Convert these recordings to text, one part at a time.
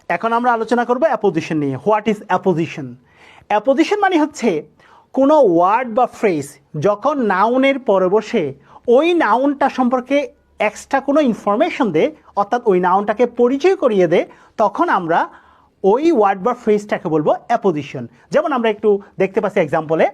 এখন আমরা আলোচনা করব অ্যাপোজিশন নিয়ে। What is apposition? অ্যাপোজিশন মানে হচ্ছে কোনো ওয়ার্ড বা ফ্রেজ যখন নাউনের পরে বসে ওই নাউনটা সম্পর্কে এক্সট্রা কোনো ইনফরমেশন দেয়, অর্থাৎ ওই নাউনটাকে পরিচয় করিয়ে দেয়, তখন আমরা ওই ওয়ার্ড বা ফ্রেজটাকে বলবো অ্যাপোজিশন। যেমন আমরা একটু দেখতে পাচ্ছি এক্সাম্পলে,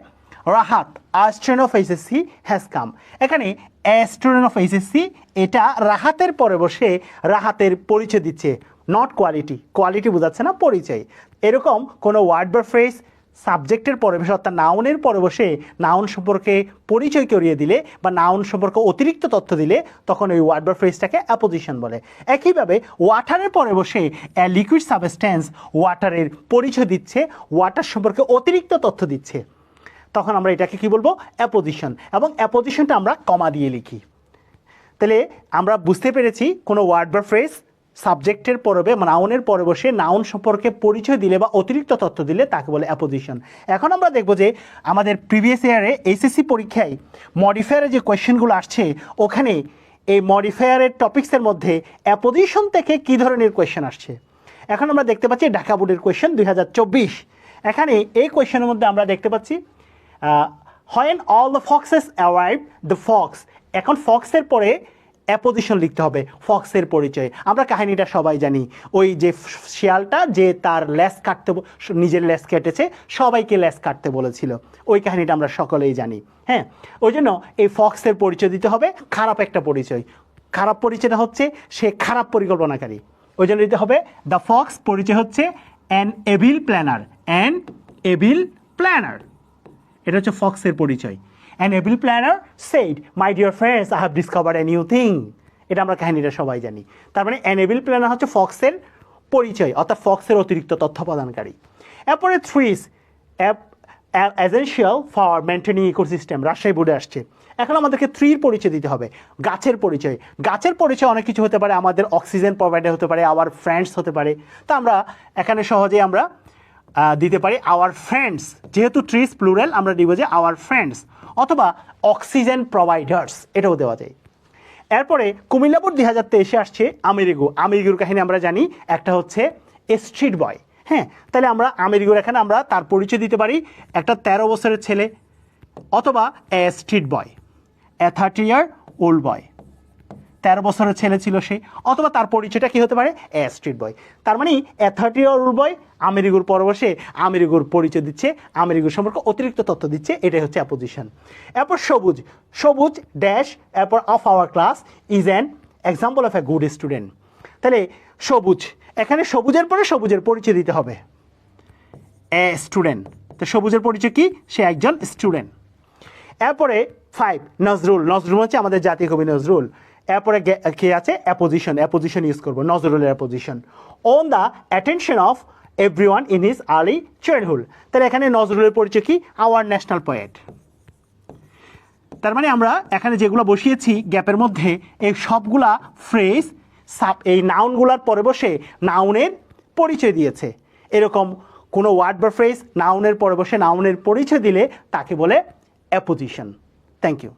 Rahat a student of HSC has come. এখানে এ স্টুডেন্ট অফ এইচএসসি এটা রাহাতের পরে বসে রাহাতের পরিচয় দিচ্ছে, নট কোয়ালিটি। কোয়ালিটি বোঝাচ্ছে না, পরিচয়। এরকম কোনো ওয়ার্ড বা ফ্রেজ সাবজেক্টের পরে বসে অর্থাৎ নাউনের পরে বসে নাউন সম্পর্কে পরিচয় করিয়ে দিলে বা নাউন সম্পর্কে অতিরিক্ত তথ্য দিলে তখন ওই ওয়ার্ড বা ফ্রেজটাকে অ্যাপোজিশন বলে। একইভাবে ওয়াটারের পরে বসে লিকুইড সাবস্টেন্স ওয়াটারের পরিচয় দিচ্ছে, ওয়াটার সম্পর্কে অতিরিক্ত তথ্য দিচ্ছে, তখন আমরা এটাকে কি বলবো? অ্যাপোজিশন। এবং অ্যাপোজিশনটা আমরা কমা দিয়ে লিখি। তাহলে আমরা বুঝতে পেরেছি কোনো ওয়ার্ড বা ফ্রেজ সাবজেক্টের পরে নাউনের পরে বসে নাউন সম্পর্কে পরিচয় দিলে বা অতিরিক্ত তথ্য দিলে তাকে বলে অ্যাপোজিশন। এখন আমরা দেখব যে আমাদের প্রিভিয়াস ইয়ারে এইচএসসি পরীক্ষায় মডিফায়ারে যে কোয়েশ্চেনগুলো আসছে, ওখানে এই মডিফায়ারের টপিক্সের মধ্যে অ্যাপোজিশন থেকে কী ধরনের কোয়েশ্চেন আসছে। এখন আমরা দেখতে পাচ্ছি ঢাকা বোর্ডের কোয়েশ্চেন 2024। এখানে এই কোয়েশ্চেনের মধ্যে আমরা দেখতে পাচ্ছি when all the foxes arrived the fox। এখন ফক্সের পরে অ্যাপোজিশন লিখতে হবে, ফক্সের পরিচয়। আমরা কাহিনীটা সবাই জানি, ওই যে শিয়ালটা যে তার লেজ কাটতে, নিজের লেজ কেটেছে, সবাইকে লেজ কাটতে বলেছিল, ওই কাহিনীটা আমরা সকলেই জানি। হ্যাঁ, ওই জন্য এই ফক্সের পরিচয় দিতে হবে খারাপ একটা পরিচয়। খারাপ পরিচয়টা হচ্ছে সে খারাপ পরিকল্পনাকারী, ওই জন্য দিতে হবে দ্য ফক্স পরিচয় হচ্ছে an evil planner. An evil planner, এটা হচ্ছে ফক্সের পরিচয়। An evil planner said my dear friends I have discovered a new thing. এটা আমরা কাহিনীটা সবাই জানি। তার মানে অ্যান এভিল প্ল্যানার হচ্ছে ফক্সের পরিচয়, অর্থাৎ ফক্সের অতিরিক্ত তথ্য প্রদানকারী। এরপরে trees essential for maintaining ecosystem, Rajshahi বোর্ডে আসছে। এখন আমাদেরকে ট্রির পরিচয় দিতে হবে, গাছের পরিচয়। গাছের পরিচয় অনেক কিছু হতে পারে, আমাদের অক্সিজেন প্রোভাইডার হতে পারে, আওয়ার ফ্রেন্ডস হতে পারে। তো আমরা এখানে সহজেই আমরা দিতে পারি আওয়ার ফ্রেন্ডস, যেহেতু ট্রিজ প্লুরাল আমরা দিব যে আওয়ার ফ্রেন্ডস, অথবা অক্সিজেন প্রোভাইডার্স, এটাও দেওয়া যায়। এরপরে কুমিল্লা বোর্ড 2023 আসছে আমেরিগো। আমেরিগোর কাহিনী আমরা জানি, একটা হচ্ছে স্ট্রিট বয়। হ্যাঁ, তাহলে আমরা আমেরিগোর এখানে আমরা তার পরিচয় দিতে পারি একটা 13 বছরের ছেলে, অথবা a street boy, A 30-year-old বয়। 13 বছরের ছেলে ছিল সে, অথবা তার পরিচয়টা কি হতে পারে? এ স্ট্রিট বয়। তার মানে এ 30-year-old বয় আমেরিগোর পরে বসে আমেরিগোর পরিচয় দিচ্ছে, আমেরিগোর সম্পর্কে অতিরিক্ত তথ্য দিচ্ছে, এটাই হচ্ছে অ্যাপোজিশন। এরপর সবুজ, সবুজ ড্যাশ এরপর of our class is an example of a good student. তাহলে সবুজ, এখানে সবুজের পরে সবুজের পরিচয় দিতে হবে, এ স্টুডেন্ট। তো সবুজের পরিচয় কি? সে একজন স্টুডেন্ট। এরপরে 5 নজরুল, নজরুল হচ্ছে আমাদের জাতীয় কবি নজরুল। এরপরে কে আছে? অ্যাপোজিশন, অ্যাপোজিশন ইউজ করবো, নজরুলের apposition. On the attention of everyone in his early childhood. তাহলে এখানে নজরুলের পরিচয় কি? Our national poet. তার মানে আমরা এখানে যেগুলো বসিয়েছি গ্যাপের মধ্যে, এই সবগুলা ফ্রেজ এই নাউনগুলার পরে বসে নাউনের পরিচয় দিয়েছে। এরকম কোনো ওয়ার্ড বা ফ্রেজ নাউনের পরে বসে নাউনের পরিচয় দিলে তাকে বলে অ্যাপোজিশন। Thank you.